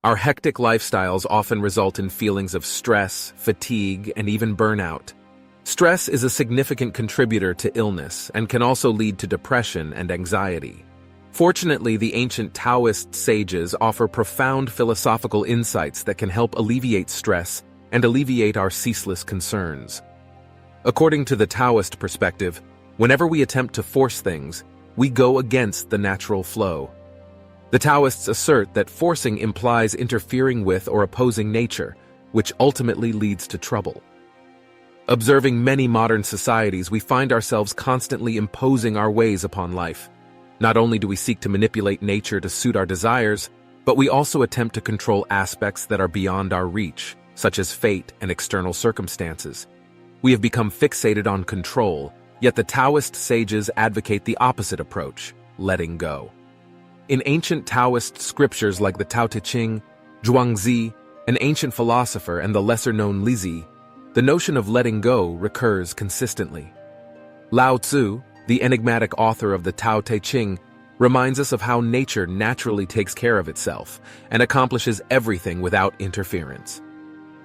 Our hectic lifestyles often result in feelings of stress, fatigue, and even burnout. Stress is a significant contributor to illness and can also lead to depression and anxiety. Fortunately, the ancient Taoist sages offer profound philosophical insights that can help alleviate stress and alleviate our ceaseless concerns. According to the Taoist perspective, whenever we attempt to force things, we go against the natural flow. The Taoists assert that forcing implies interfering with or opposing nature, which ultimately leads to trouble. Observing many modern societies, we find ourselves constantly imposing our ways upon life. Not only do we seek to manipulate nature to suit our desires, but we also attempt to control aspects that are beyond our reach, such as fate and external circumstances. We have become fixated on control, yet the Taoist sages advocate the opposite approach, letting go. In ancient Taoist scriptures like the Tao Te Ching, Zhuangzi, an ancient philosopher, and the lesser-known Li Zi, the notion of letting go recurs consistently. Lao Tzu, the enigmatic author of the Tao Te Ching, reminds us of how nature naturally takes care of itself and accomplishes everything without interference.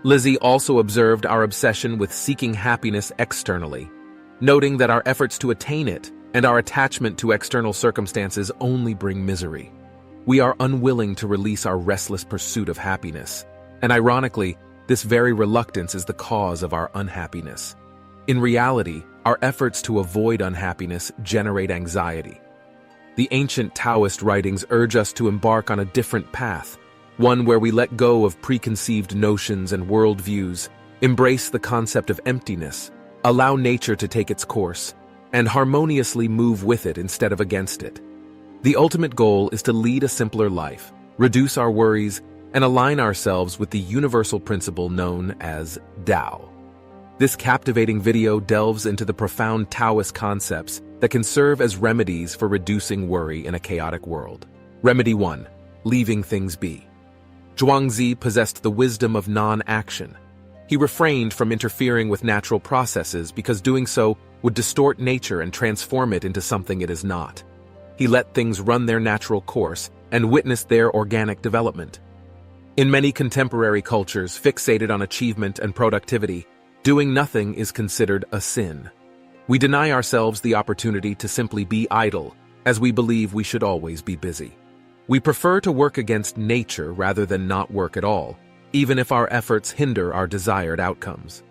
Li Zi also observed our obsession with seeking happiness externally, noting that our efforts to attain it and our attachment to external circumstances only bring misery. We are unwilling to release our restless pursuit of happiness, and ironically, this very reluctance is the cause of our unhappiness. In reality, our efforts to avoid unhappiness generate anxiety. The ancient Taoist writings urge us to embark on a different path, one where we let go of preconceived notions and worldviews, embrace the concept of emptiness, allow nature to take its course, and harmoniously move with it instead of against it. The ultimate goal is to lead a simpler life, reduce our worries, and align ourselves with the universal principle known as Tao. This captivating video delves into the profound Taoist concepts that can serve as remedies for reducing worry in a chaotic world. Remedy 1. Leaving things be. Zhuangzi possessed the wisdom of non-action. He refrained from interfering with natural processes because doing so would distort nature and transform it into something it is not. He let things run their natural course and witnessed their organic development. In many contemporary cultures fixated on achievement and productivity, doing nothing is considered a sin. We deny ourselves the opportunity to simply be idle, as we believe we should always be busy. We prefer to work against nature rather than not work at all, even if our efforts hinder our desired outcomes.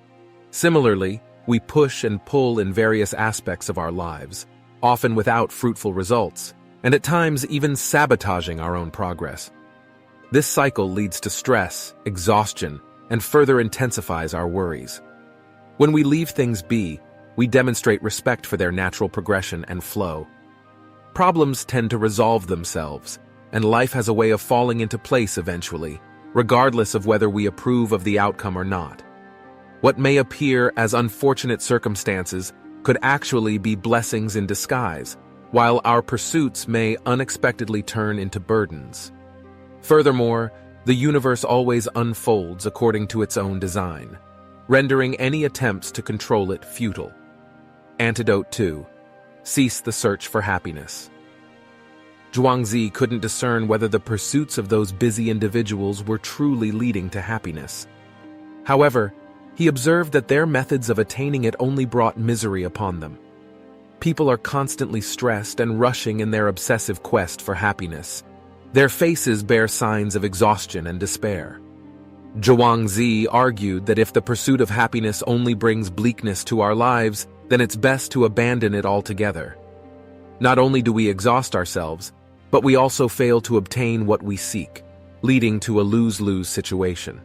Similarly, we push and pull in various aspects of our lives, often without fruitful results, and at times even sabotaging our own progress. This cycle leads to stress, exhaustion, and further intensifies our worries. When we leave things be, we demonstrate respect for their natural progression and flow. Problems tend to resolve themselves, and life has a way of falling into place eventually, regardless of whether we approve of the outcome or not. What may appear as unfortunate circumstances could actually be blessings in disguise, while our pursuits may unexpectedly turn into burdens. Furthermore, the universe always unfolds according to its own design, rendering any attempts to control it futile. Antidote 2. Cease the search for happiness. Zhuangzi couldn't discern whether the pursuits of those busy individuals were truly leading to happiness. However, he observed that their methods of attaining it only brought misery upon them. People are constantly stressed and rushing in their obsessive quest for happiness. Their faces bear signs of exhaustion and despair. Zhuangzi argued that if the pursuit of happiness only brings bleakness to our lives, then it's best to abandon it altogether. Not only do we exhaust ourselves, but we also fail to obtain what we seek, leading to a lose-lose situation.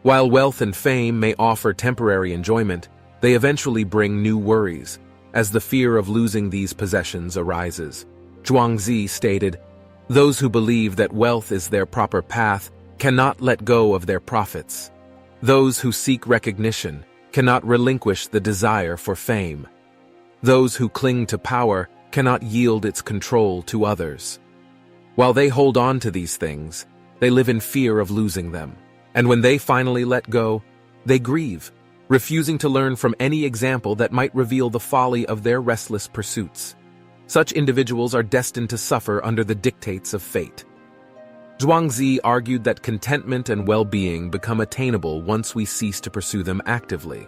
While wealth and fame may offer temporary enjoyment, they eventually bring new worries, as the fear of losing these possessions arises. Zhuangzi stated, "Those who believe that wealth is their proper path cannot let go of their profits. Those who seek recognition cannot relinquish the desire for fame. Those who cling to power cannot yield its control to others. While they hold on to these things, they live in fear of losing them. And when they finally let go, they grieve, refusing to learn from any example that might reveal the folly of their restless pursuits. Such individuals are destined to suffer under the dictates of fate." Zhuangzi argued that contentment and well-being become attainable once we cease to pursue them actively.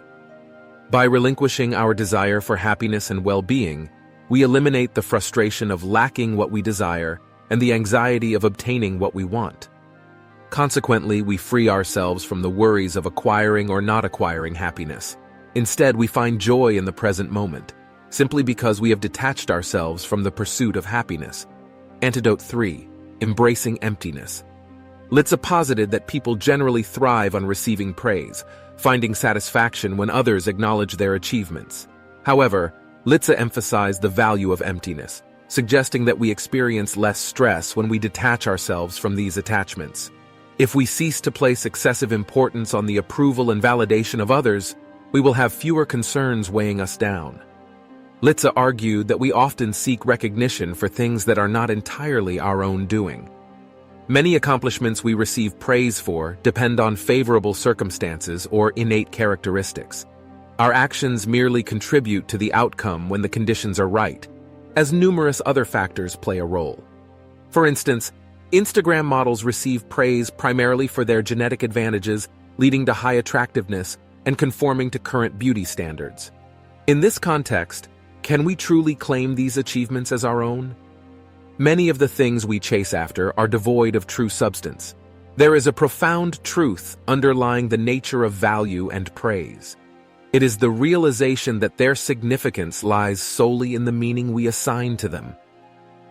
By relinquishing our desire for happiness and well-being, we eliminate the frustration of lacking what we desire and the anxiety of obtaining what we want. Consequently, we free ourselves from the worries of acquiring or not acquiring happiness. Instead, we find joy in the present moment, simply because we have detached ourselves from the pursuit of happiness. Antidote 3. Embracing emptiness. Lao Tzu posited that people generally thrive on receiving praise, finding satisfaction when others acknowledge their achievements. However, Lao Tzu emphasized the value of emptiness, suggesting that we experience less stress when we detach ourselves from these attachments. If we cease to place excessive importance on the approval and validation of others, we will have fewer concerns weighing us down. Lao Tzu argued that we often seek recognition for things that are not entirely our own doing. Many accomplishments we receive praise for depend on favorable circumstances or innate characteristics. Our actions merely contribute to the outcome when the conditions are right, as numerous other factors play a role. For instance, Instagram models receive praise primarily for their genetic advantages, leading to high attractiveness and conforming to current beauty standards. In this context, can we truly claim these achievements as our own? Many of the things we chase after are devoid of true substance. There is a profound truth underlying the nature of value and praise. It is the realization that their significance lies solely in the meaning we assign to them.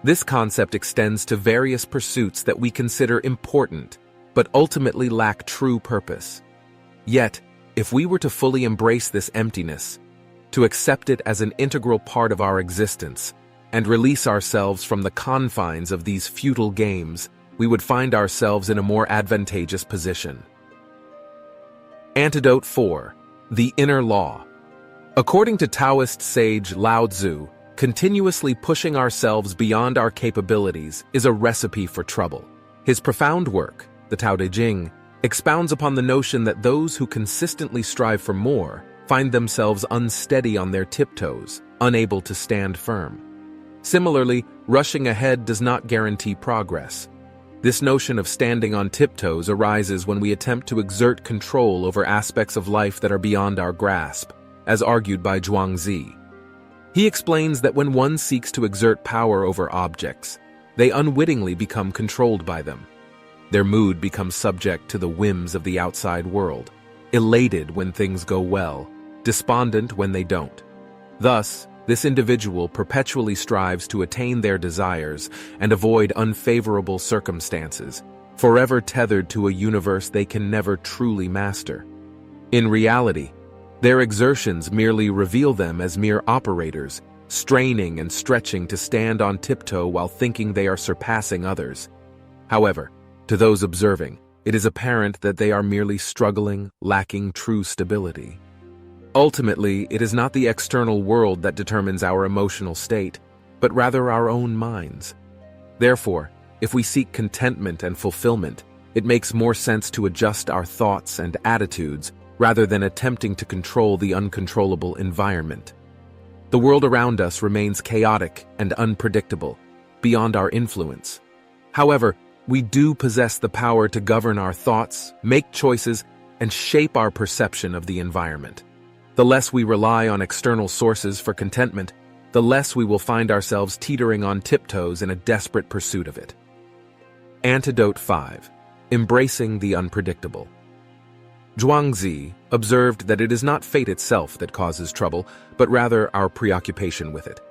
This concept extends to various pursuits that we consider important, but ultimately lack true purpose. Yet, if we were to fully embrace this emptiness, to accept it as an integral part of our existence, and release ourselves from the confines of these futile games, we would find ourselves in a more advantageous position. Antidote 4. The Inner Law. According to Taoist sage Lao Tzu, continuously pushing ourselves beyond our capabilities is a recipe for trouble. His profound work, the Tao Te Ching, expounds upon the notion that those who consistently strive for more find themselves unsteady on their tiptoes, unable to stand firm. Similarly, rushing ahead does not guarantee progress. This notion of standing on tiptoes arises when we attempt to exert control over aspects of life that are beyond our grasp, as argued by Zhuangzi. He explains that when one seeks to exert power over objects, they unwittingly become controlled by them. Their mood becomes subject to the whims of the outside world, elated when things go well, despondent when they don't. Thus, this individual perpetually strives to attain their desires and avoid unfavorable circumstances, forever tethered to a universe they can never truly master. In reality, their exertions merely reveal them as mere operators, straining and stretching to stand on tiptoe while thinking they are surpassing others. However, to those observing, it is apparent that they are merely struggling, lacking true stability. Ultimately, it is not the external world that determines our emotional state, but rather our own minds. Therefore, if we seek contentment and fulfillment, it makes more sense to adjust our thoughts and attitudes rather than attempting to control the uncontrollable environment. The world around us remains chaotic and unpredictable, beyond our influence. However, we do possess the power to govern our thoughts, make choices, and shape our perception of the environment. The less we rely on external sources for contentment, the less we will find ourselves teetering on tiptoes in a desperate pursuit of it. Antidote 5. Embracing the unpredictable. Zhuangzi observed that it is not fate itself that causes trouble, but rather our preoccupation with it.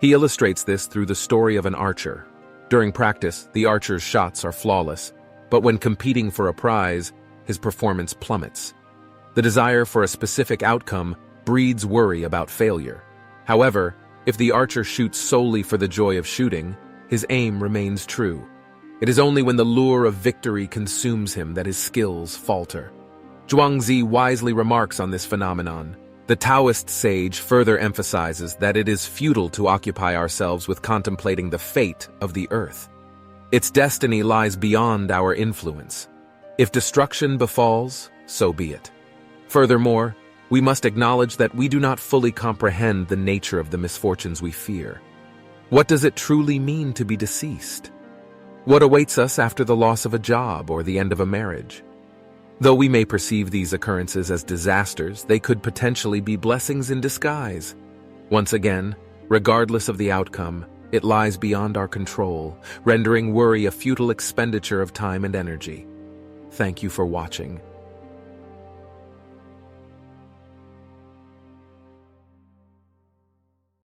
He illustrates this through the story of an archer. During practice, the archer's shots are flawless, but when competing for a prize, his performance plummets. The desire for a specific outcome breeds worry about failure. However, if the archer shoots solely for the joy of shooting, his aim remains true. It is only when the lure of victory consumes him that his skills falter. Zhuangzi wisely remarks on this phenomenon. The Taoist sage further emphasizes that it is futile to occupy ourselves with contemplating the fate of the earth. Its destiny lies beyond our influence. If destruction befalls, so be it. Furthermore, we must acknowledge that we do not fully comprehend the nature of the misfortunes we fear. What does it truly mean to be deceased? What awaits us after the loss of a job or the end of a marriage? Though we may perceive these occurrences as disasters, they could potentially be blessings in disguise. Once again, regardless of the outcome, it lies beyond our control, rendering worry a futile expenditure of time and energy. Thank you for watching.